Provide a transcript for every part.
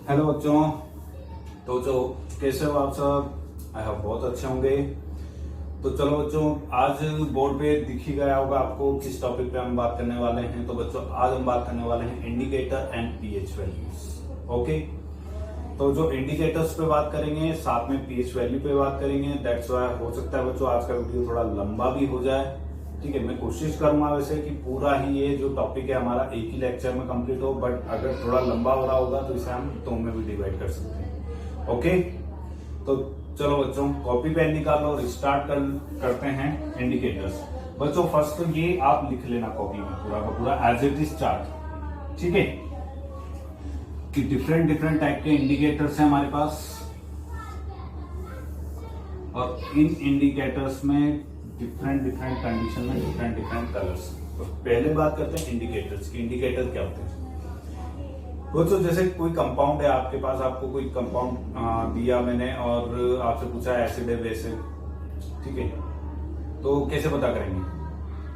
Hello बच्चों। तो जो कैसे हो आप सब? आई होप बहुत अच्छे होंगे। तो चलो बच्चों, आज बोर्ड पे दिख ही गया होगा आपको किस टॉपिक पे हम बात करने वाले हैं। तो बच्चों आज हम बात करने वाले हैं indicator and pH values. Okay, तो जो इंडिकेटर्स पे बात करेंगे साथ में पीएच वैल्यू पे बात करेंगे। दैट्स व्हाई हो सकता है बच्चों आज का वीडियो थोड़ा लंबा भी हो जाए। ठीक है, मैं कोशिश करूंगा वैसे कि पूरा ही ये जो टॉपिक है हमारा एक ही लेक्चर में कंप्लीट हो, बट अगर थोड़ा लंबा हो रहा होगा तो इसे हम दो में भी डिवाइड कर सकते हैं। ओके, तो चलो बच्चों कॉपी पेन निकालो और स्टार्ट करते हैं इंडिकेटर्स। बच्चों फर्स्ट तो ये आप लिख लेना कॉपी में पूरा का पूरा एज इट इज चार्ट। ठीक है, कि डिफरेंट डिफरेंट टाइप के इंडिकेटर्स हैं हमारे पास और इन इंडिकेटर्स में डिफरेंट डिफरेंट कंडीशन में डिफरेंट डिफरेंट कलर्स। तो पहले बात करते हैं इंडिकेटर्स की। इंडिकेटर क्या होते हैं? दोस्तों जैसे कोई कंपाउंड है आपके पास, आपको कोई कंपाउंड दिया मैंने और आपसे पूछा एसिड है बेस है, ठीक है, तो कैसे पता करेंगे?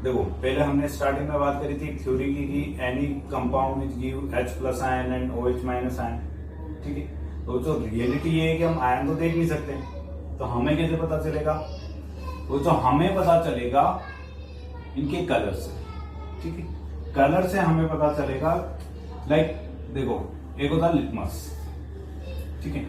देखो पहले हमने स्टार्टिंग में बात करी थी थ्योरी की कि any compound which give H+ ion and OH- ion. ठीक है, तो जो रियलिटी ये है कि हम आयन तो देख नहीं सकते, तो हमें कैसे पता चलेगा? तो हमें पता चलेगा इनके कलर से। ठीक है, कलर से हमें पता चलेगा। लाइक देखो एक होता है लिटमस। ठीक है,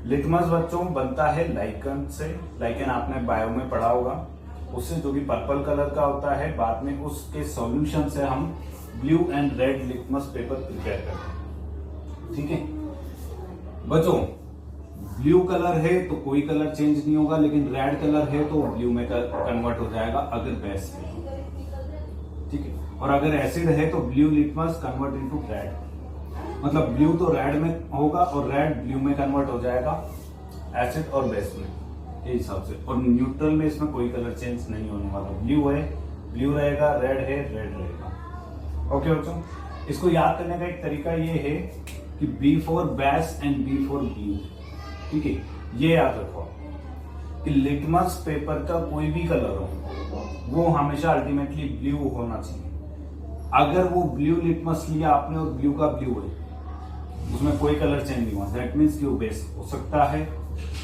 लिटमस बच्चों बनता है लाइकन से। लाइकन आपने बायो में पढ़ा होगा, उससे जो भी पर्पल कलर का होता है, बाद में उसके सॉल्यूशन से हम blue and red litmus paper prepare करते हैं। ठीक है बच्चों, ब्लू कलर है तो कोई कलर चेंज नहीं होगा, लेकिन रेड कलर है तो ब्लू में कन्वर्ट हो जाएगा अगर बेस है। ठीक है, और अगर एसिड है तो blue litmus convert into red. मतलब ब्लू तो रेड में होगा और रेड ब्लू में कन्वर्ट हो जाएगा एसिड और बेस में, ये हिसाब से। और न्यूट्रल में इसमें कोई कलर चेंज नहीं होने वाला। ब्लू है ब्लू रहेगा, रेड है रेड रहेगा। ओके बच्चों, इसको याद करने का एक तरीका ये है कि B for base and B for blue. ठीक है, ये याद रखो कि लिटमस पेपर का कोई भी कलर हो वो हमेशा अल्टीमेटली ब्लू होना चाहिए। अगर वो ब्लू लिटमस लिया आपने और ब्लू का ब्लू है, उसमें कोई कलर चेंज नहीं हुआ, दैट मीन्स कि वो बेस हो सकता है।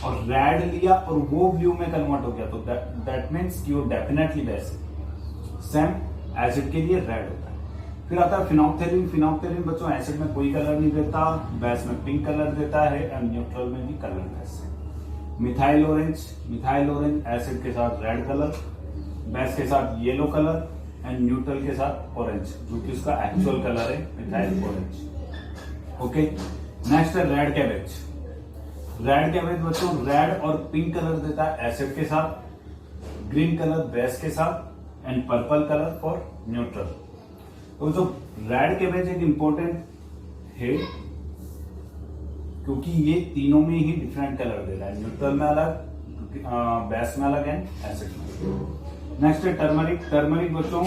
और रेड लिया और वो ब्लू में कन्वर्ट हो गया तो दैट मीन्स कि वो डेफिनेटली बेस है। सेम एसिड के लिए रेड होता है। फिर आता है फिनोक्सेलिन। फिनोक्सेलिन बच्चों एसिड में कोई कलर नहीं देता, बेस में पिंक कलर देता है एंड न्यूट्रल में भी कलरलेस है। Methyl orange. Methyl orange acid के साथ रेड कलर, बेस के साथ येलो कलर एंड न्यूट्रल के साथ ऑरेंज, जो कि उसका एक्चुअल कलर है मिथाइल ऑरेंज। ओके, नेक्स्ट है रेड कैबेज। रेड कैबेज बच्चों रेड और पिंक कलर देता है एसिड के साथ, ग्रीन कलर बेस के साथ and purple colour for neutral. तो जो रेड कैबेज एक इंपॉर्टेंट है क्योंकि ये तीनों में ही डिफरेंट कलर दे रहा है, न्यूट्रल में अलग, बेस में अलग एंड एसिड में। नेक्स्ट है टर्मरिक। टर्मरिक बच्चों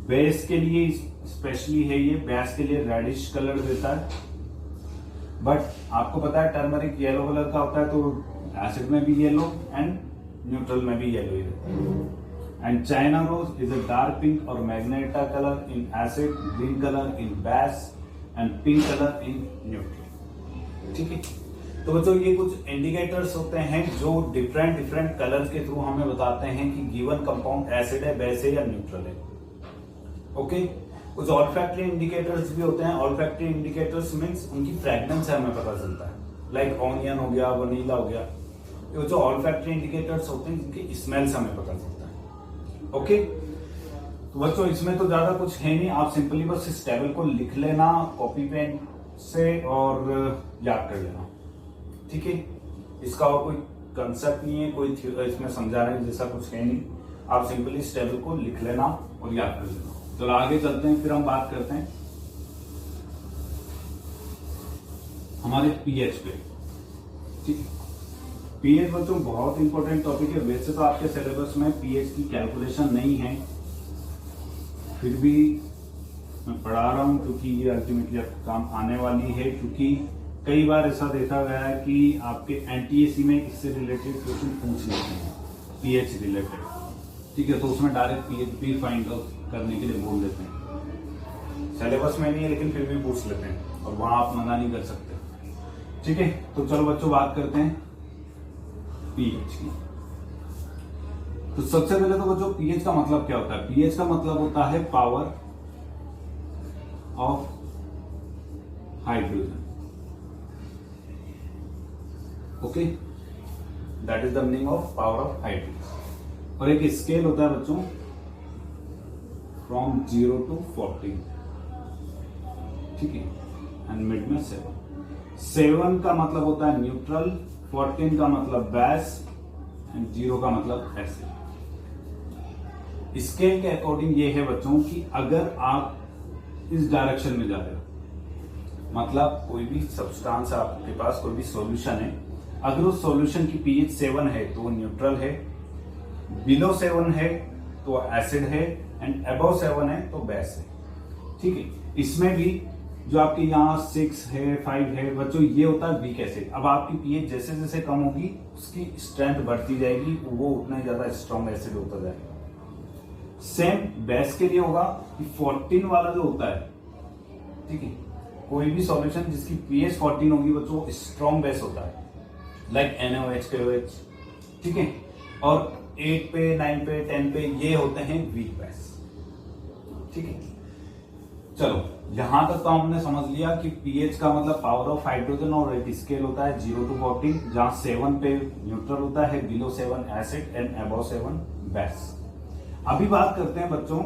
बेस के लिए स्पेशली है, ये बेस के लिए रेडिश कलर देता है, बट आपको पता है टर्मरिक येलो कलर का होता है, तो एसिड में भी येलो एंड न्यूट्रल में भी येलो ही रहता है। And China rose is a dark pink or magenta color in acid, green color in base and pink color in neutral। ठीक है, तो बच्चों ये कुछ इंडिकेटर्स होते हैं जो डिफरेंट डिफरेंट कलर्स के थ्रू हमें बताते हैं कि गिवन कंपाउंड एसिड है, बेस है या न्यूट्रल है। ओके, कुछ ऑल्फैक्टरी इंडिकेटर्स भी होते हैं। ऑल्फैक्टरी इंडिकेटर्स मीन्स उनकी फ्रेग्रेंस है हमें पता चलता है, लाइक ऑनियन हो गया, वनीला हो गया। ये जो ऑल्फैक्टरी इंडिकेटर्स होते हैं जिनकी स्मेल से हमें पता चलता है। ओके, तो बच्चों इसमें तो ज्यादा कुछ है नहीं, आप सिंपली बस इस टेबल को लिख लेना कॉपी पेन से और याद कर लेना। ठीक है, इसका और कोई कंसेप्ट नहीं है, कोई इसमें समझाने जैसा कुछ है नहीं, आप सिंपली इस टेबल को लिख लेना और याद कर लेना। चलो आगे चलते हैं, फिर हम बात करते हैं हमारे पीएच पे। ठीक है, पीएच बच्चों बहुत इंपॉर्टेंट टॉपिक है। वैसे तो आपके सिलेबस में पीएच की कैलकुलेशन नहीं है, फिर भी मैं पढ़ा रहा हूं क्योंकि ये अल्टीमेटली आपके काम आने वाली है। क्योंकि कई बार ऐसा देखा गया है कि आपके एनटीएसी में इससे रिलेटेड क्वेश्चन पूछ लेते हैं, पीएच रिलेटेड। ठीक है, तो उसमें डायरेक्ट पीएच भी फाइंड आउट करने के लिए बोल देते हैं। सिलेबस में नहीं है लेकिन फिर भी पूछ लेते हैं और वहां आप मना नहीं कर सकते। ठीक है, तो चलो बच्चों बात करते हैं पीएच की। तो सबसे पहले तो बच्चों पीएच का मतलब क्या होता है? पीएच का मतलब होता है power of hydrogen. Okay, that is the meaning of power of hydrogen. और एक स्केल होता है बच्चों फ्रॉम 0 to 14, ठीक है, एंड मिड में 7 का मतलब होता है न्यूट्रल, 14 का मतलब बेस एंड 0 का मतलब एसिड। स्केल के अकॉर्डिंग ये है बच्चों कि अगर आप इस डायरेक्शन में जा रहे हो, मतलब कोई भी सब्सटेंस आपके पास, कोई भी सॉल्यूशन है, अगर उस सॉल्यूशन की पीएच 7 है तो वो न्यूट्रल है, बिलो 7 है तो एसिड है, एंड अबव 7 है तो बेस है, ठीक है। इसमें भी जो आपके यहाँ 6 है, 5 है बच्चों, ये होता है वीक एसिड। अब आपकी पीएच जैसे जैसे कम होगी उसकी स्ट्रेंथ बढ़ती जाएगी, वो उतना ही ज्यादा स्ट्रॉन्ग एसिड होता जाएगा। सेम बेस के लिए होगा कि 14 वाला जो होता है, ठीक है, कोई भी सॉल्यूशन जिसकी पीएच 14 होगी बच्चों स्ट्रॉन्ग बेस होता है, लाइक NaOH, KOH, ठीक है। और 8 पे, 9 पे, 10 पे ये होते हैं वीक बेस, ठीक है। चलो यहां तक तो हमने समझ लिया कि पीएच का मतलब पावर ऑफ हाइड्रोजन, और एक स्केल होता है 0 to 14, जहां 7 पे न्यूट्रल होता है, below 7 acid and above 7 base. अभी बात करते हैं बच्चों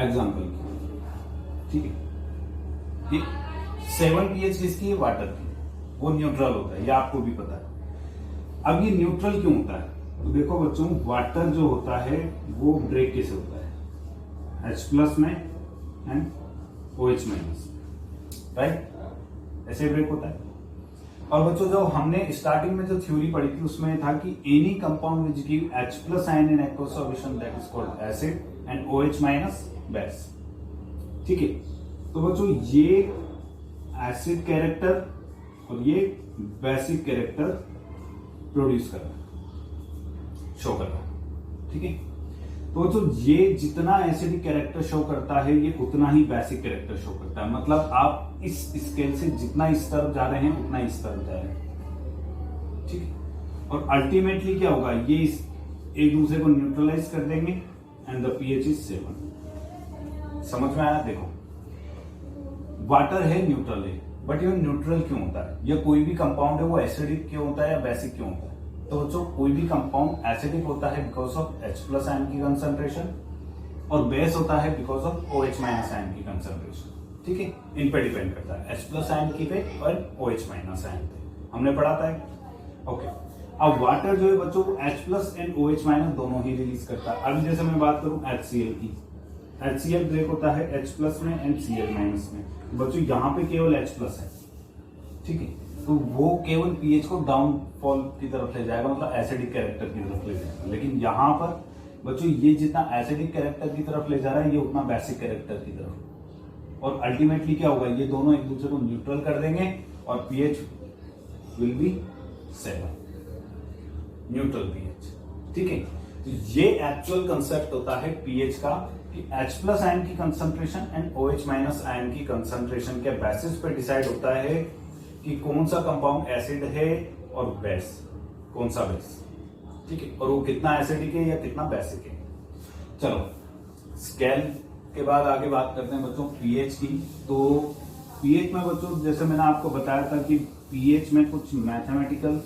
एग्जाम्पल की, ठीक है। कि 7 पीएच किसकी है? वाटर की, वो न्यूट्रल होता है, ये आपको भी पता है। अब ये न्यूट्रल क्यों होता है? तो देखो बच्चों, वाटर जो होता है वो ब्रेक कैसे होता है? H+ में एंड OH-, राइट, ऐसे ब्रेक होता है। और बच्चों जो हमने स्टार्टिंग में जो थ्योरी पढ़ी थी उसमें था कि any compound which give H+ ion in aqueous solution that is called acid and OH- base, ठीक है। तो बच्चों ये एसिड कैरेक्टर और ये बेसिक कैरेक्टर प्रोड्यूस कर रहा है, शो कर रहा है, ठीक है। तो ये जितना एसिडिक कैरेक्टर शो करता है ये उतना ही बेसिक कैरेक्टर शो करता है। मतलब आप इस स्केल से जितना इस तरफ जा रहे हैं उतना इस तरफ जा रहे हैं, ठीक है। और अल्टीमेटली क्या होगा, ये एक दूसरे को न्यूट्रलाइज कर देंगे एंड द पीएच इज 7। समझ में आया? देखो वाटर है, न्यूट्रल है, बट ये न्यूट्रल क्यों होता है? या कोई भी कंपाउंड है वो एसिडिक क्यों होता है या बेसिक क्यों होता है? तो बच्चों कोई भी कंपाउंड एसिडिक होता है बिकॉज ऑफ H+ आयन की कंसंट्रेशन, और बेस होता है बिकॉज ऑफ OH- आयन की कंसंट्रेशन, ठीक है। इन पे डिपेंड करता है, H+ आयन की पे और OH- आयन पे, हमने पढ़ा था। ओके, अब वाटर जो है बच्चों H+ एंड OH- दोनों ही रिलीज करता है। अभी जैसे मैं बात करूं HCl की, HCl ब्रेक होता है H+ में एंड Cl- में। बच्चों यहाँ पे केवल H+ है, ठीक है, तो वो केवल पीएच को डाउनफॉल की तरफ ले जाएगा, मतलब एसिडिक कैरेक्टर की तरफ ले जाएगा। लेकिन यहाँ पर बच्चों ये जितना एसिडिक कैरेक्टर की तरफ ले जा रहा है ये उतना बेसिक कैरेक्टर की तरफ, और अल्टीमेटली क्या होगा, ये दोनों एक दूसरे को न्यूट्रल कर देंगे और pH will be 7, neutral pH, ठीक है। तो ये एक्चुअल कंसेप्ट होता है पीएच का कि H+ आयन की कंसंट्रेशन एंड OH- आयन की कंसंट्रेशन के बेसिस पे डिसाइड होता है कि कौन सा कंपाउंड एसिड है और बेस कौन सा बेस, ठीक है, और वो कितना एसिडिक है या कितना बेसिक है। चलो स्केल के बाद आगे बात करते हैं बच्चों पीएच की। तो पीएच में बच्चों जैसे मैंने आपको बताया था कि पीएच में कुछ मैथमेटिकल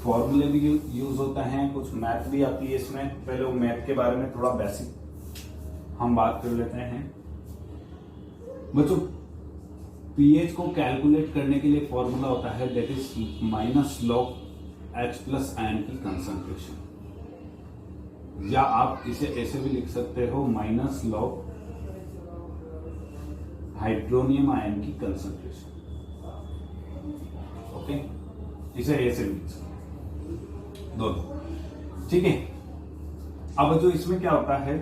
फॉर्मूले भी यूज होते हैं, कुछ मैथ भी आती है इसमें। पहले वो मैथ के बारे में थोड़ा बेसिक हम बात कर लेते हैं बच्चों। पीएच को कैलकुलेट करने के लिए फॉर्मूला होता है that is -log H+ ion की कंसंट्रेशन, या आप इसे ऐसे भी लिख सकते हो -log हाइड्रोनियम आयन की कंसंट्रेशन, ओके, इसे ऐसे भी लिख सकते दोनों, ठीक है। अब जो इसमें क्या होता है,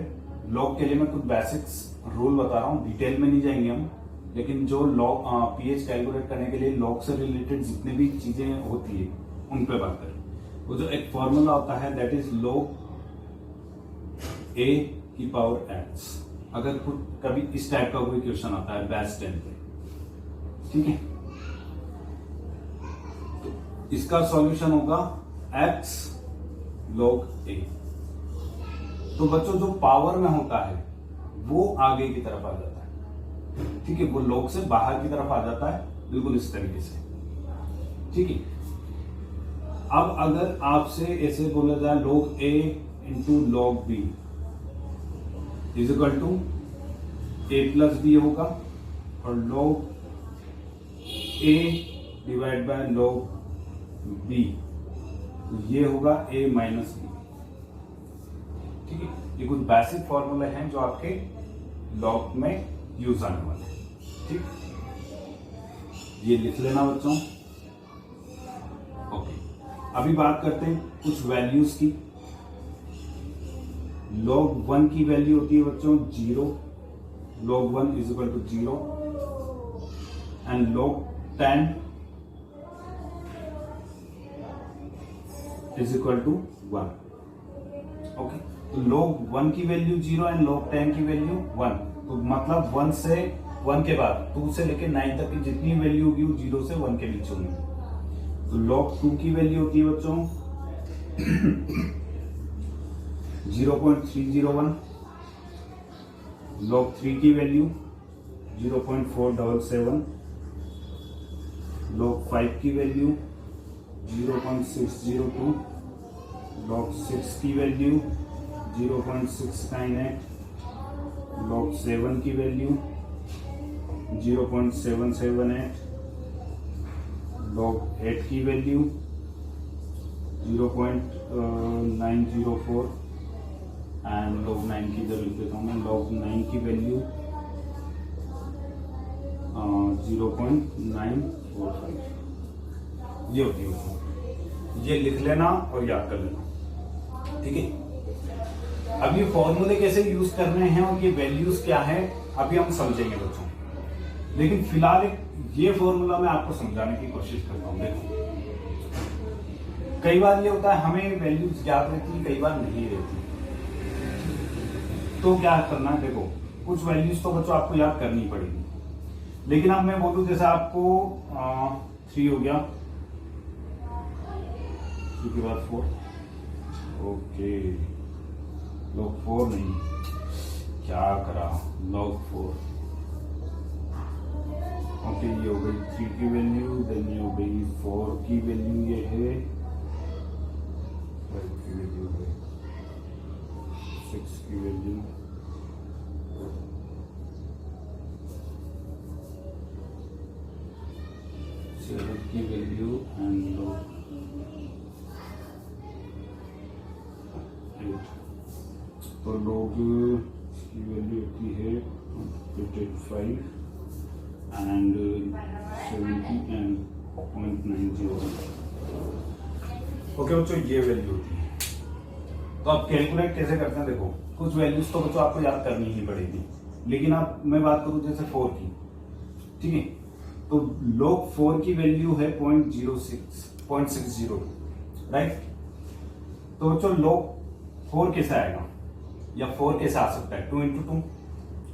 लॉग के लिए मैं कुछ बेसिक्स रूल बता रहा हूं, डिटेल में नहीं जाएंगे हम, लेकिन जो लॉग पीएच कैलकुलेट करने के लिए लॉग से रिलेटेड जितनी भी चीजें होती है उन पे बात करें। वो जो एक फॉर्मूला होता है दैट इज log A⁻⁻⁻⁻⁻⁻⁻⁻⁻⁻⁻⁻⁻⁻⁻⁻⁻⁻⁻⁻⁻⁻⁻⁻⁻⁻⁻⁻⁻⁻⁻⁻⁻⁻⁻⁻⁻⁻⁻⁻⁻⁻⁻⁻⁻⁻⁻⁻⁻⁻⁻⁻⁻⁻⁻⁻⁻⁻⁻⁻⁻⁻⁻⁻⁻⁻ ठीक है, तो इसका सॉल्यूशन होगा x log a। तो बच्चों जो पावर में होता है वो आगे की तरफ आ जाता है, ठीक है, वो log से बाहर की तरफ आ जाता है, बिल्कुल इस तरीके से, ठीक है। अब अगर आपसे ऐसे बोला जाए log a into log b is equal to a plus B होगा, और log a divide by log b ये होगा a माइनस बी, ठीक है। ये कुछ बेसिक फॉर्मूले हैं जो आपके लॉग में यूज आने वाले हैं, ठीक, ये लिख लेना बच्चों। ओके, अभी बात करते हैं कुछ वैल्यूज की। log 1 की वैल्यू होती है बच्चों 0, log 1 is equal to 0, and log 10 is equal to 1। Okay, तो log 1 की वैल्यू 0 एंड log 10 की वैल्यू 1, तो मतलब 1 के बाद 2 से लेके 9 तक की जितनी वैल्यू होगी वो 0 से 1 के बीच होंगी। तो log 2 की वैल्यू होती है बच्चों 0.301, log 3 की वैल्यू 0.477, log 5 की वैल्यू 0.602, log 6 की वैल्यू 0.698, log 7 की वैल्यू 0.778, log 8 की वैल्यू 0.904, एंड log 9 की इधर लिख देता हूँ मैं, log 9 की वैल्यू 0.945 ये होती है। ये लिख लेना और याद कर लेना, ठीक है। अब ये फॉर्मूले कैसे यूज करने हैं और ये वैल्यूज क्या है अभी हम समझेंगे बच्चों, लेकिन फिलहाल ये फॉर्मूला मैं आपको समझाने की कोशिश करता हूँ। देखो, कई बार ये होता है हमें वैल्यूज याद रहती है, कई बार नहीं रहती, तो क्या करना है, देखो कुछ वैल्यूज तो बच्चों आपको याद करनी पड़ेगी, लेकिन अब मैं बोलूं जैसे आपको 3 हो गया, 3 के बाद 4, ओके, log 4 नहीं, क्या करा, log 4, ओके, ये हो गई 3 की वैल्यू, देन ये हो गई 4 की वैल्यू, ये है 5 की वैल्यू है 6 की वैल्यू, 7 की वैल्यू, एंड log 8, तो log की वैल्यू होती है 5 एंड 70 एंड 0.901। ओके बच्चों, ये वैल्यू होती है। तो आप कैलकुलेट कैसे करते हैं, देखो कुछ वैल्यूज तो बच्चों आपको याद करनी ही पड़ेगी, लेकिन अब मैं बात करूं जैसे 4 की, ठीक है, तो log 4 की वैल्यू है 0.602, राइट। तो बच्चों log 4 कैसे आएगा, या 4 कैसे आ सकता है, 2 इंटू 2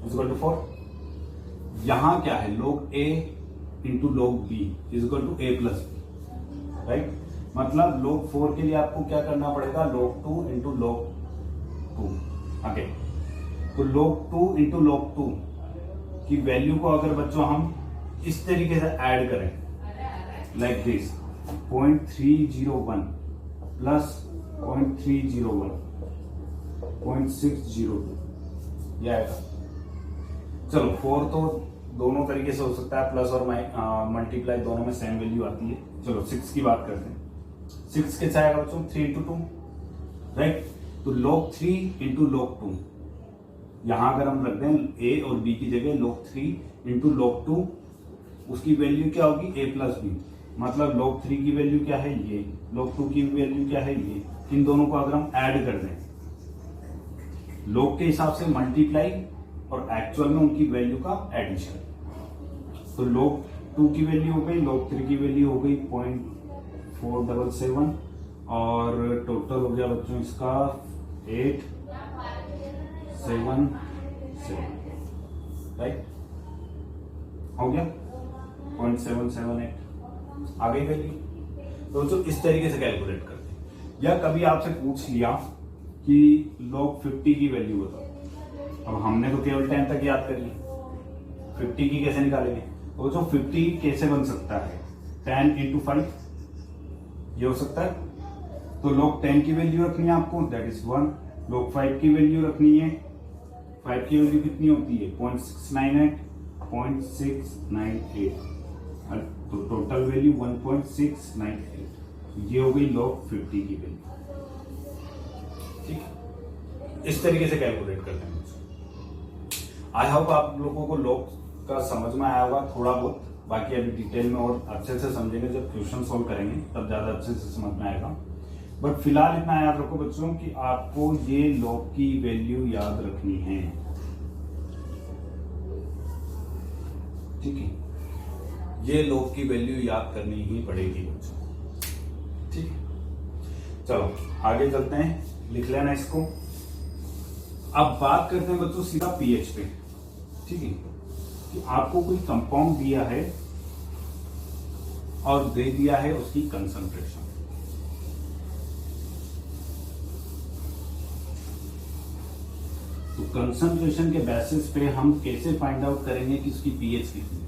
इज इक्वल टू 4। यहां क्या है, log a into log b is equal to a plus B, right. मतलब log 4 के लिए आपको क्या करना पड़ेगा, log 2 इंटू log 2, ओके। तो log 2 इंटू log 2 की वैल्यू को अगर बच्चों हम इस तरीके से ऐड करें, लाइक दिस, 0.301 प्लस 0.301 0.602, ये आएगा। चलो 4 तो दोनों तरीके से हो सकता है, प्लस और मल्टीप्लाई दोनों में सेम वैल्यू आती है। चलो 6 की बात करते हैं, 6 कैसे आएगा बच्चों, 3 इंटू 2, राइट। तो log 3 इंटू log 2, यहां अगर हम रख दें a और b की जगह log 3 इंटू log 2, उसकी वैल्यू क्या होगी, a प्लस बी, मतलब log 3 की वैल्यू क्या है ये, log 2 की वैल्यू क्या है ये, इन दोनों को अगर हम ऐड कर दें log के हिसाब से मल्टीप्लाई और एक्चुअल में उनकी वैल्यू का एडिशन, तो log 2 की वैल्यू हो गई, log 3 की वैल्यू हो गई 0.477, और टोटल हो गया बच्चों इसका 877, राइट, हो गया। 0.778 आ गई वैल्यू। तो जो इस तरीके से कैलकुलेट करते हैं। या कभी आपसे पूछ लिया कि log 50 की वैल्यू बताओ, अब हमने तो केवल 10 तक याद कर ली, 50 की कैसे निकालेंगे? तो जो 50 कैसे बन सकता है, 10 into 5 ये हो सकता है। तो log 10 की वैल्यू रखनी है आपको, दैट इज 1। log 5 की वैल्यू रखनी है, 5 की वैल्यू कितनी होती है 0.698, 0.698, तो टोटल वैल्यू 1.698, ये हो गई log 50 की वैल्यू। ठीक है, इस तरीके से कैलकुलेट करते हैं। आई होप आप लोगों को log का समझ में आया होगा थोड़ा बहुत, बाकी अभी डिटेल में और अच्छे से समझेंगे जब क्वेश्चन सोल्व करेंगे, तब ज्यादा अच्छे से समझ में आएगा। बट फिलहाल इतना याद रखो बच्चों कि आपको ये log की वैल्यू याद रखनी है। ठीक है, ये log की वैल्यू याद करनी ही पड़ेगी बच्चों। ठीक है, चलो आगे चलते हैं, लिख लेना इसको। अब बात करते हैं बच्चों सीधा पीएच पे। ठीक है, कि आपको कोई कंपाउंड दिया है और दे दिया है उसकी कंसंट्रेशन। तो कंसंट्रेशन के बेसिस पे हम कैसे फाइंड आउट करेंगे कि उसकी पीएच कितनी है?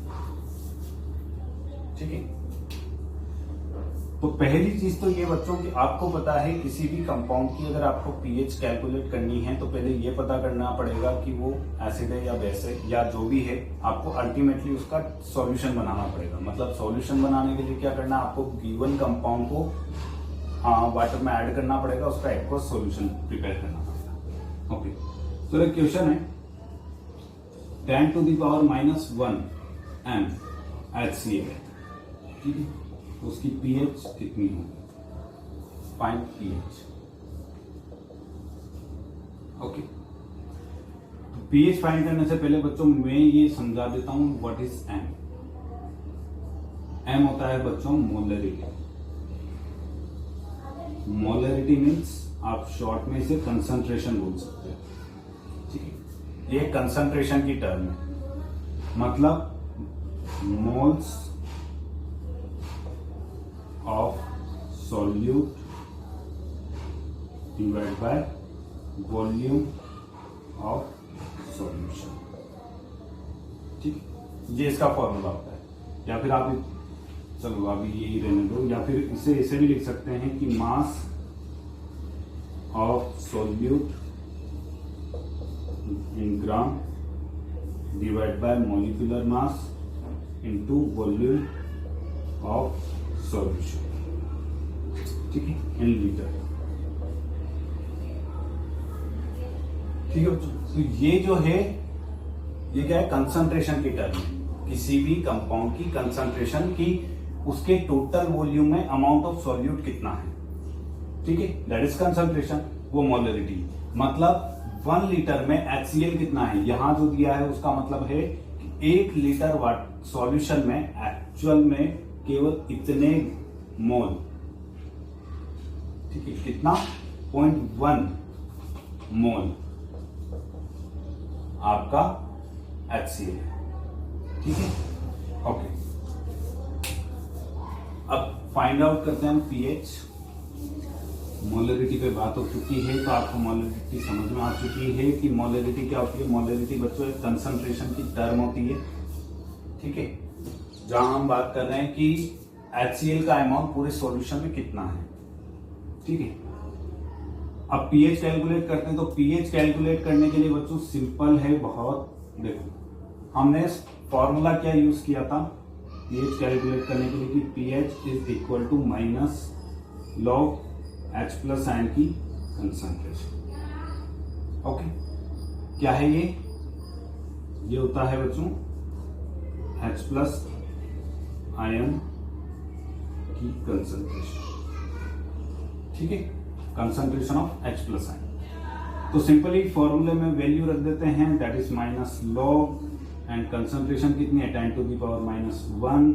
ठीक है, तो पहली चीज तो ये बच्चों की आपको पता है किसी भी कंपाउंड की अगर आपको पीएच कैलकुलेट करनी है तो पहले ये पता करना पड़ेगा कि वो एसिड है या बेस है या जो भी है, आपको अल्टीमेटली उसका सॉल्यूशन बनाना पड़ेगा। मतलब सॉल्यूशन बनाने के लिए क्या करना है, आपको गिवन कंपाउंड को वाटर में ऐड करना पड़ेगा, उसका एक्वस सॉल्यूशन प्रिपेयर करना पड़ेगा। ओके, तो एक क्वेश्चन है 10 to the power -1 m HCl, ठीक है, उसकी पीएच कितनी होगी? Find pH. ओके, तो पीएच फाइंड करने से पहले बच्चों मैं ये समझा देता हूं व्हाट इज एम। एम होता है बच्चों मोलरिटी। मोलरिटी मीन्स आप शॉर्ट में इसे कंसंट्रेशन बोल सकते हैं। ठीक है, ये कंसंट्रेशन की टर्म है, मतलब moles of solute divided by volume of solution। ठीक, ये इसका फॉर्मूला होता है। या फिर आप, चलो अभी यही रहने दो, या फिर इसे ऐसे भी लिख सकते हैं कि mass of solute in gram divide by molecular mass into volume of solution. ठीक है, इन लीटर। ठीक है बच्चों, तो ये जो है ये क्या है, कंसंट्रेशन की टर्म है। किसी भी कंपाउंड की कंसंट्रेशन की उसके टोटल वॉल्यूम में अमाउंट ऑफ सॉल्यूट कितना है। ठीक है, दैट इज कंसंट्रेशन, वो मोलरिटी। मतलब 1 लीटर में HCl कितना है, यहां जो दिया है उसका मतलब है कि 1 लीटर सॉल्यूशन में एक्चुअल में केवल इतने मोल। ठीक है, कितना 0.1 मोल आपका HCl है। ठीक है, ओके, अब फाइंड आउट करते हैं हम पीएच। मोलरिटी पे बात हो चुकी है तो आपको मोलरिटी समझ में आ चुकी है कि मोलरिटी क्या होती है। मोलरिटी बच्चों कंसंट्रेशन की टर्म होती है। ठीक है, जहां हम बात कर रहे हैं कि HCl का अमाउंट पूरे सॉल्यूशन में कितना है। ठीक है, अब पीएच कैलकुलेट करते हैं। तो पीएच कैलकुलेट करने के लिए बच्चों सिंपल है बहुत। देखो हमने फॉर्मूला क्या यूज किया था पीएच कैलकुलेट करने के लिए कि pH is equal to minus log H plus ion की कंसंट्रेशन। ओके, क्या है ये होता है बच्चों H प्लस आयन की कंसंट्रेशन। ठीक है, concentration of H plus ion. तो सिंपली फॉर्मूले में वैल्यू रख देते हैं, that is minus log and concentration कितनी है 10 to the power -1।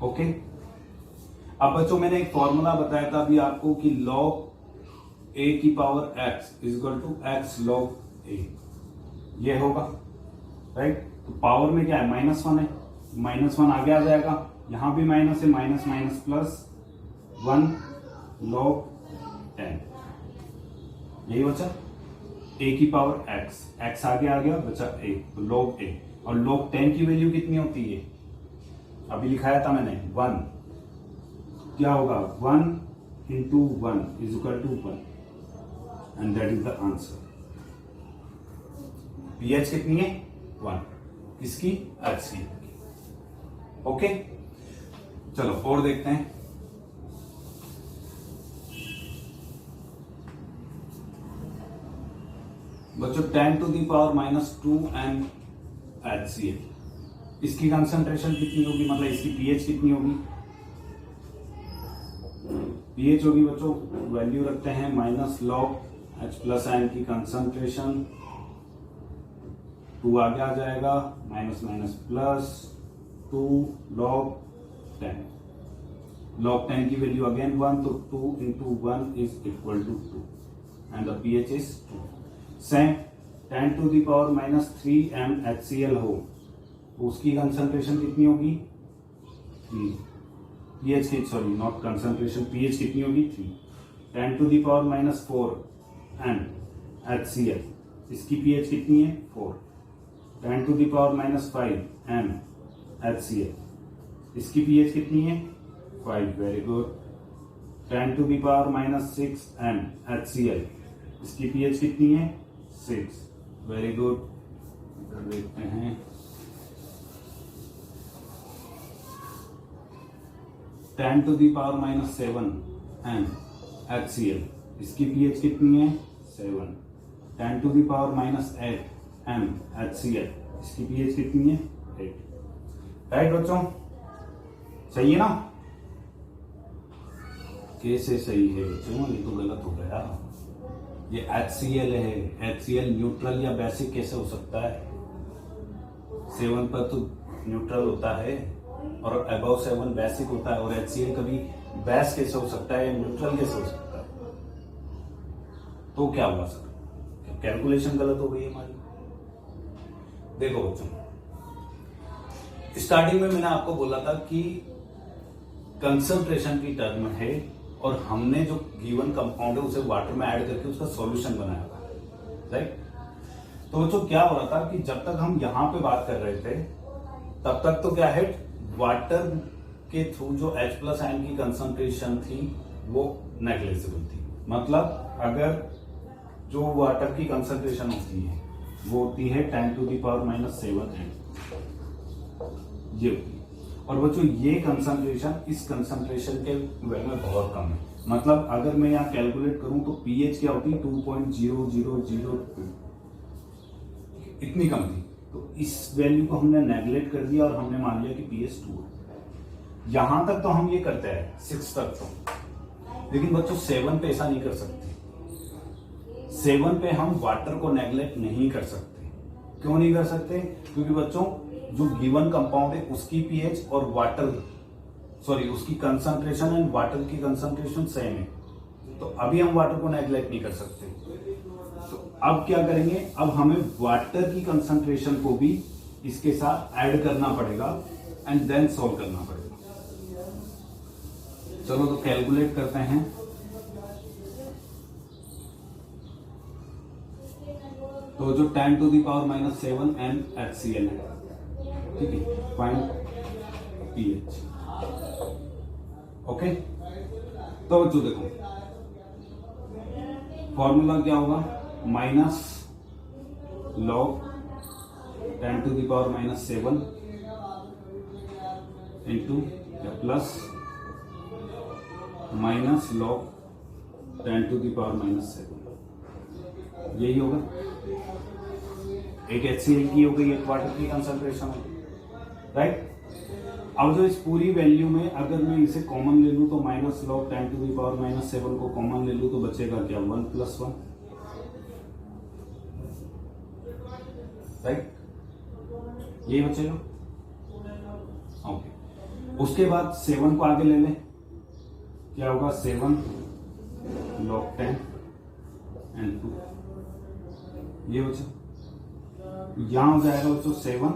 ओके, अब बच्चों मैंने एक फॉर्मूला बताया था अभी आपको कि log A की power x is equal to x log A, ये होगा राइट। तो पावर में क्या है, -1 है, -1 आगे आ जाएगा, यहां भी माइनस है, माइनस माइनस प्लस 1 log 10, यही बचा a की पावर x आगे आ गया, बचा a, तो log a, और log 10 की वैल्यू कितनी होती है, अभी लिखाया था मैंने 1, क्या होगा 1 into 1 is equal to 1, and that is the answer. pH कितनी है 1, किसकी, HCl की। ओके, चलो और देखते हैं। बच्चों 10 to the power -2 and HCl, इसकी कंसंट्रेशन कितनी होगी, मतलब इसकी pH कितनी होगी, pH होगी बच्चों, वैल्यू रखते हैं -log H+n की कंसंट्रेशन, 2 आगे आ जाएगा, minus minus plus 2 log 10, log 10 की वैल्यू अगेन 1, तो 2 into 1 is equal to 2 and the pH is 2. Same 10 to the power -3 m HCl हो, तो उसकी कंसंट्रेशन कितनी होगी 3, pH की, सॉरी नॉट कंसंट्रेशन, pH कितनी होगी 3, 10 to the power -4 m HCl, इसकी pH कितनी है 4, 10 to the power -5 m HCl, इसकी pH कितनी है 5, very good, 10 to the power -6 m HCl, इसकी pH कितनी है 6, वेरी गुड। इधर देखते हैं 10 to the power -7 m HCl, इसकी pH कितनी है 7, 10 to the power -8 m HCl, इसकी pH कितनी है 8, राइट बच्चों, सही है ना, कैसे सही है बच्चों, ये तो गलत हो गया, ये HCl है, HCl न्यूट्रल या बेसिक कैसे हो सकता है, 7 पर तो न्यूट्रल होता है और अबव 7 बेसिक होता है, और HCl कभी बेस कैसे हो सकता है, न्यूट्रल कैसे हो सकता है, तो क्या हुआ सर, कैलकुलेशन गलत हो गई हमारी। देखो बच्चों, स्टार्टिंग में मैंने आपको बोला था कि कंसंट्रेशन की टर्म है, और हमने जो गिवन कंपाउंड है उसे वाटर में ऐड करके उसका सॉल्यूशन बनाया था, राइट। तो बच्चों क्या हो रहा था कि जब तक हम यहां पे बात कर रहे थे तब तक तो क्या है, वाटर के थ्रू जो H+n की कंसंट्रेशन थी वो नेग्लिजिबल थी, मतलब अगर जो वाटर की कंसंट्रेशन होती है वो होती है 10 to the power -7 m, ये होती है, और बच्चों ये कंसंट्रेशन इस कंसंट्रेशन के वे में बहुत कम है, मतलब अगर मैं यहाँ कैलकुलेट करूं तो pH क्या होती है 2.0002, इतनी कम थी, तो इस वैल्यू को हमने नेगलेक्ट कर दिया और हमने मान लिया कि pH 2 है। यहां तक तो हम ये करते हैं 6 तक तो, लेकिन बच्चों 7 पे ऐसा नहीं कर सकते, 7 पे हम वाटर को नेगलेक्ट नहीं कर सकते। क्यों नहीं कर सकते, क्योंकि बच्चों जो गिवन कंपाउंड है उसकी पीएच और वाटर उसकी कंसंट्रेशन एंड वाटर की कंसंट्रेशन सेम है, तो अभी हम वाटर को नेग्लेक्ट नहीं कर सकते। तो अब क्या करेंगे, अब हमें वाटर की कंसंट्रेशन को भी इसके साथ ऐड करना पड़ेगा एंड देन सॉल्व करना पड़ेगा। चलो तो कैलकुलेट करते हैं। तो जो 10 to the power -7 NaHCl है, ठीक है, फाइंड pH। ओके, तो बच्चों देखो फॉर्मूला क्या होगा, minus log 10 to the power -7 into या plus minus log 10 to the power -7, यही होगा। एक HCl की हो गई, एक वाटर की कंसंट्रेशन होगी, राइट। अब जो इस पूरी वैल्यू में अगर मैं इसे कॉमन ले लूं तो minus log 10 to the power -7 को कॉमन ले लूं तो बचेगा क्या, 1 + 1, राइट, यही बचेगा। ओके, उसके बाद 7 को आगे ले लें, क्या होगा 7 log 10 and 2, ये बचा। यहां हो जाएगा बच्चों 7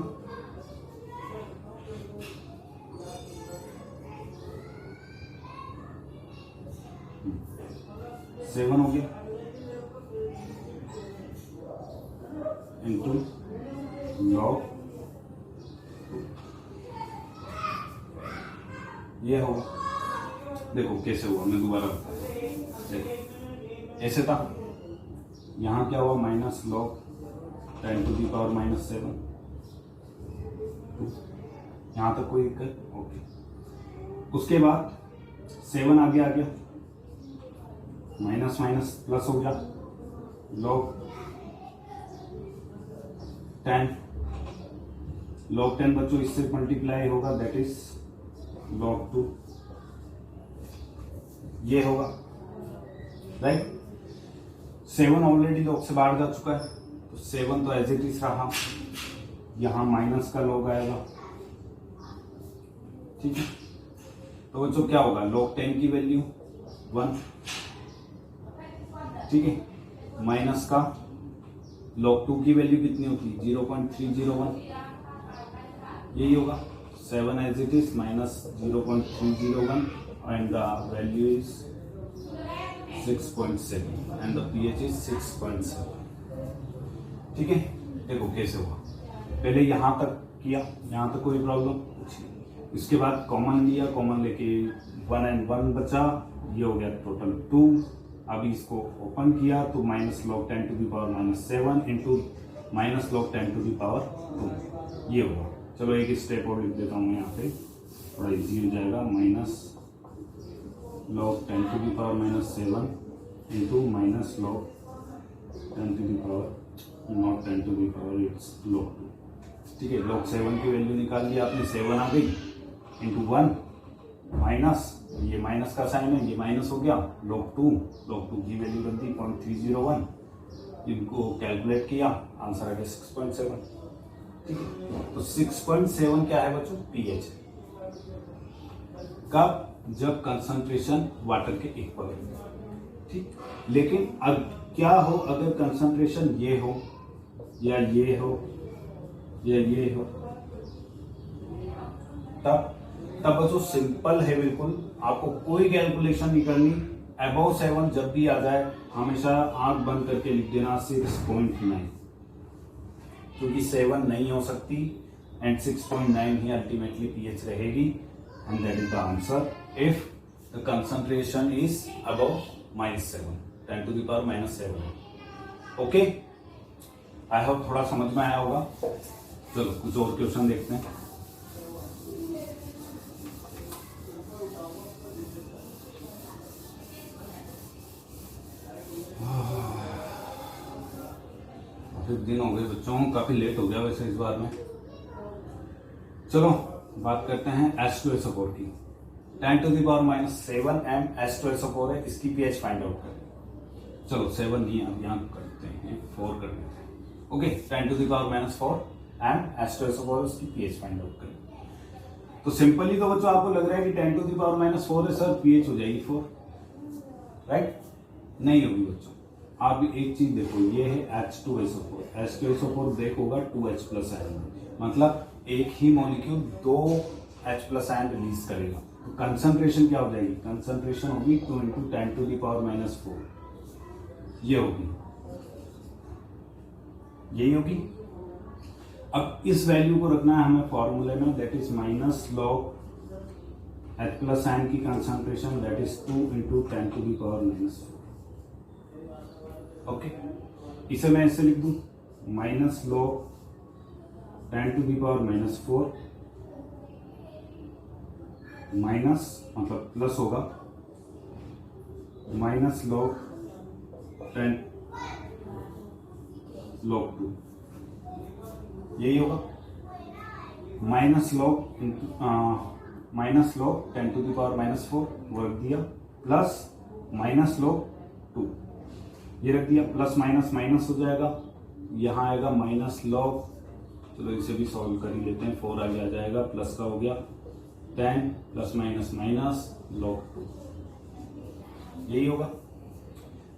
7 हो गया इंटू लॉग 2, ये होगा। देखो कैसे हुआ, मैं दोबारा बताता हूं। देखो ऐसे था, यहां क्या हुआ minus log 10 to the power minus 7, यहां तक कोई दिक्कत? ओके। उसके बाद 7 आगे आ गया, माइनस माइनस प्लस हो गया, लॉग 10, लॉग 10 बच्चों इससे मल्टीप्लाई होगा, दैट इज लॉग 2, ये होगा राइट। 7 ऑलरेडी लॉग से बाहर जा चुका है, तो 7 तो एज इट इज रहा, यहां माइनस का लॉग आएगा, ठीक है। तो बच्चों क्या होगा, लॉग 10 की वैल्यू 1, ठीक है, माइनस का लॉग 2 की वैल्यू कितनी होती है 0.301, यही होगा। 7 as it is minus 0.301 and the value is 6.7 and the pH is 6.7, ठीक है। देखो कैसे हुआ, पहले यहां तक किया, यहां तक कोई प्रॉब्लम कुछ नहीं, इसके बाद कॉमन लिया, कॉमन लेके 1 एंड 1 बचा, ये हो गया टोटल 2। अभी इसको ओपन किया तो minus log 10 to the power minus 7 into minus log 10 to the power 2, ये होगा। चलो एक स्टेप और लिख देता हूँ मैं यहाँ पे, थोड़ा इजी हो जाएगा। Minus log 10 to the power minus 7 into minus log 10 to the power not 10 to the power it's log 2, ठीक है। लॉग 7 की वैल्यू निकाल ली आपने, 7 आ गई इंटू 1 माइनस, ये माइनस का साइन है, ये माइनस हो गया, लॉग 2 की वैल्यू रख दी 0.301, इनको कैलकुलेट किया, आंसर आ गया 6.7, ठीक है। तो 6.7 क्या है बच्चों, pH। कब, जब कंसंट्रेशन वाटर के इक्वल है, ठीक। लेकिन अब क्या हो, अगर कंसंट्रेशन ये हो या ये हो या ये हो, तब बच्चों सिंपल है बिल्कुल, आपको कोई कैलकुलेशन नहीं करनी। अबव 7 जब भी आ जाए हमेशा आंख बंद करके लिख देना 6.9, क्योंकि 7 नहीं हो सकती एंड 6.9 ही अल्टीमेटली pH रहेगी, and that is the answer if the concentration is above -7, 10 to the power -7। Okay, I hope थोड़ा समझ में आया होगा। चलो कुछ और क्वेश्चन देखते हैं। काफी दिन हो गए बच्चों, काफी लेट हो गया वैसे इस बार में। चलो बात करते हैं H2SO4 की। 10 to the power -7 m H2SO4 है, इसकी pH फाइंड आउट करें। चलो 7 नहीं, अब यहाँ करते हैं 4 कर लेते हैं। Okay, 10 to the power -4 m H2SO4, इसकी pH फाइंड आउट करें। तो सिंपली तो बच्चों आपको लग रहा है कि 10 टू द पावर -4 है सर, pH हो जाएगी 4, राइट? नहीं होगी बच्चों। आप एक चीज देखो, ये है H2SO4, H2SO4 ब्रेक होगा 2H+ आयन, मतलब एक ही मॉलिक्यूल 2 H+ आयन रिलीज करेगा। तो कंसंट्रेशन क्या हो जाएगी, कंसंट्रेशन होगी 2 × 10 टू द पावर -4, ये होगी, यही होगी। अब इस वैल्यू को रखना है हमें फॉर्मूले में, that is minus log H+ ion की concentration, that is 2 × 10 to the power -4। Okay, इसे मैं ऐसे लिख दूं, minus log 10 to the power -4 minus, मतलब प्लस होगा, माइनस लॉग 10 लॉग 2, यही होगा। Minus log 10 to the power -4 वो रख दिया, प्लस माइनस लॉग 2 ये रख दिया, प्लस माइनस माइनस हो जाएगा, यहां आएगा माइनस लॉग, चलो इसे भी सॉल्व कर ही लेते हैं, 4 आगे आ जाएगा, प्लस का हो गया 10 प्लस माइनस माइनस लॉग 2, यही होगा।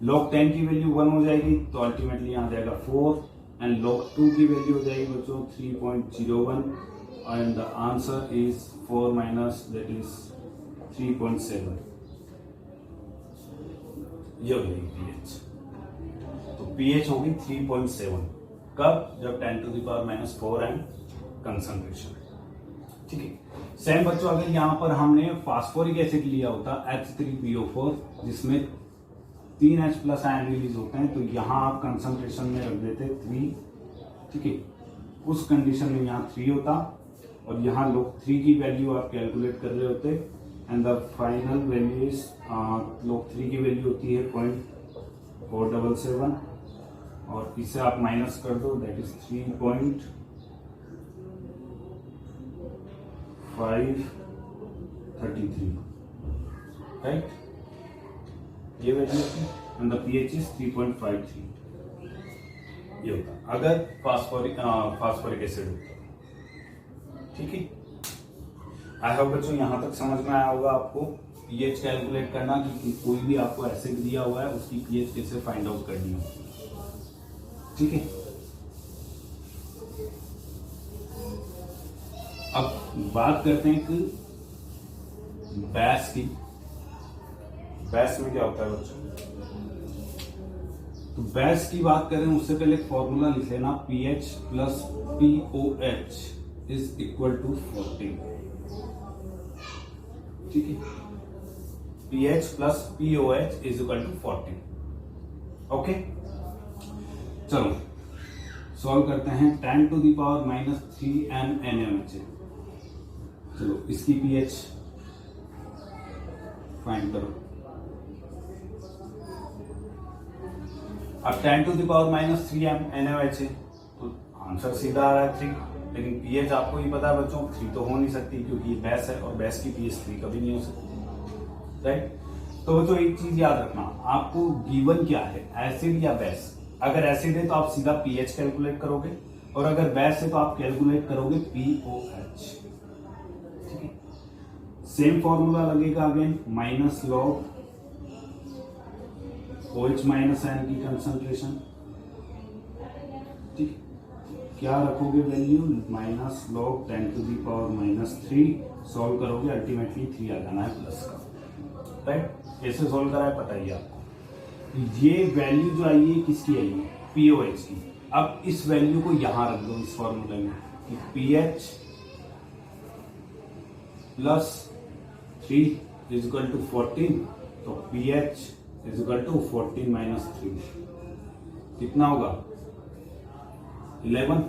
लॉग 10 की वैल्यू 1 हो जाएगी, तो अल्टीमेटली यहां आ जाएगा 4, एंड लॉग 2 की वैल्यू हो जाएगी बच्चों 3.01, and the answer is 4 minus that is 3.7। ये हो जाएगी पीएच। तो पीएच होगी 3.7। कब? जब 10⁻⁻⁴ एंड कंसंट्रेशन। ठीक है। सेम बच्चों अगर यहाँ पर हमने फास्फोरिक एसिड लिया होता H3PO4 जिसमें 3H+ आयन रिलीज होते हैं, तो यहाँ आप कंसंट्रेशन में रख देते 3। ठीक है। उस कंडीशन में यहाँ 3 होता और यहाँ log 3 की वैल्यू आप कैलकुलेट कर रहे होते and the final value is log 3 की वैल्यू होती है 0.477 और इसे आप माइनस कर दो, दैट इज 3.533, राइट। ये value and the pH is 3.53। ये होता अगर फास्फोरिक एसिड होता। ठीक है। आई होप बच्चों यहां तक समझ में आया होगा आपको पीएच कैलकुलेट करना कि कोई भी आपको एसिड दिया हुआ है उसकी पीएच कैसे फाइंड आउट करनी है। ठीक है। अब बात करते हैं कि बेस की। बेस में क्या होता है बच्चों? तो बेस की बात करें उससे पहले एक फॉर्मूला लिख लेना, pH plus POH is equal to 14। ठीक है। pH plus POH is equal to 14। Okay, चलो सॉल्व करते हैं। 10⁻⁻³ NaMH। चलो इसकी pH फाइंड करो। अब 10⁻³ NaMH है तो आंसर सीधा आ रहा है 3, लेकिन pH आपको ही पता है बच्चों 3 तो हो नहीं सकती क्योंकि ये बेस है और बेस की pH 3 कभी नहीं हो सकती, राइट। तो बच्चों एक चीज याद रखना, आपको गिवन क्या है, एसिड या बेस। अगर एसिड है तो आप सीधा pH कैलकुलेट करोगे और अगर बेस है तो आप कैलकुलेट करोगे POH। ठीक है। सेम फॉर्मूला लगेगा again, minus log OH minus ion की कंसंट्रेशन। ठीक, क्या रखोगे वैल्यू, माइनस लॉग 10⁻⁻³ सॉल्व करोगे, अल्टीमेटली 3 आ जाना है प्लस का, राइट। कैसे सॉल्व करा है बताइए आपको। ये वैल्यू जो आई है किसकी आई है, POH की। अब इस वैल्यू को यहां रख दो इस फॉर्मूले में कि pH plus 3 is equal to 14, तो pH is equal to 14 minus 3 कितना होगा 11,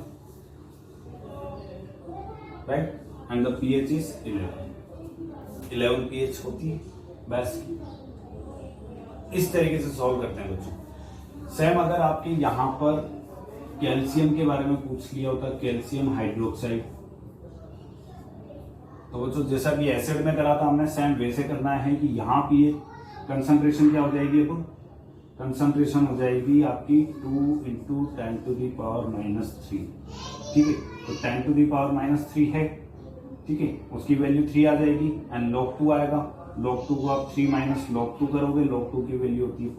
right. And the pH is 11 pH होती है बस। इस तरीके से सॉल्व करते हैं बच्चों। सेम अगर आपके यहां पर कैल्शियम के बारे में पूछ लिया होता, कैल्शियम हाइड्रोक्साइड, तो बच्चों जैसा कि एसिड में करा था हमने सेम वैसे करना है कि यहाँ पीएच कंसंट्रेशन क्या हो जाएगी, अब कंसंट्रेशन हो जाएगी आपकी 2 × 10⁻⁻3। ठीक है। तो 10⁻⁻3 है, ठीक है, उसकी वैल्यू 3 आ जाएगी एंड log 2 आएगा। log 2 को आप 3 माइनस log 2 करोगे, log 2 की वैल्यू होती है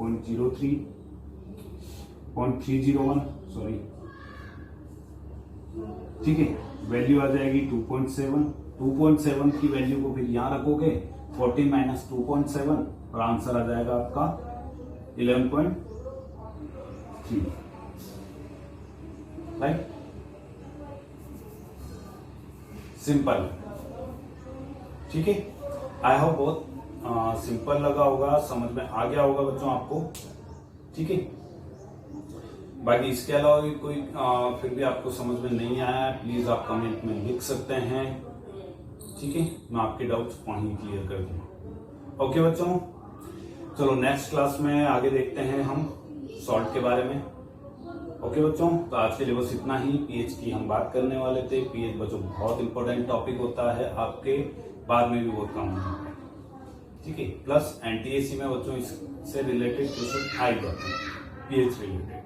0.301, सॉरी। ठीक है, वैल्यू आ जाएगी 2.7 की वैल्यू को फिर यहां रखोगे, 14 माइनस 2.7 और आंसर आ जाएगा आपका 11.3, राइट। सिंपल, ठीक है। आई होप बहुत सिंपल लगा होगा, समझ में आ गया होगा बच्चों आपको, ठीक है। बाकी इसके अलावा भी कोई फिर भी आपको समझ में नहीं आया प्लीज आप कमेंट में लिख सकते हैं, ठीक है। मैं आपके डाउट्स वहीं क्लियर कर दूंगा। ओके बच्चों, चलो नेक्स्ट क्लास में आगे देखते हैं हम सॉल्ट के बारे में। ओके बच्चों, तो आज के लिए बस इतना ही। पीएच की हम बात करने वाले थे। पीएच बच्चों बहुत इंपॉर्टेंट टॉपिक होता है, आपके बाद में भी बहुत काम होता है, ठीक है। प्लस एनटीएसी में बच्चों इससे रिलेटेड क्वेश्चन आ जाते हैं पीएच रिलेटेड।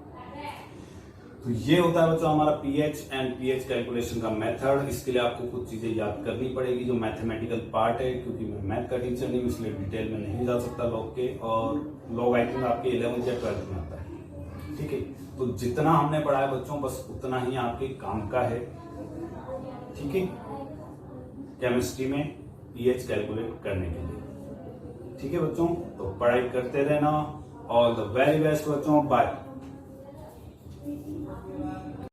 तो ये होता है बच्चों हमारा पीएच एंड पीएच कैलकुलेशन का मेथड। इसके लिए आपको कुछ चीजें याद करनी पड़ेगी जो मैथमेटिकल पार्ट है, क्योंकि मैं मैथ का टीचर नहीं हूँ इसलिए डिटेल में नहीं जा सकता लॉग के, और लॉग आई थिंक आपके 11th या 12th में आता है, ठीक है। तो जितना हमने पढ़ा है बच्चों बस उतना ही आपके काम का है, ठीक है, केमिस्ट्री में पीएच कैलकुलेट करने के लिए, ठीक है बच्चों। तो पढ़ाई करते रहना ऑल द वेरी बेस्ट बच्चों, बाय।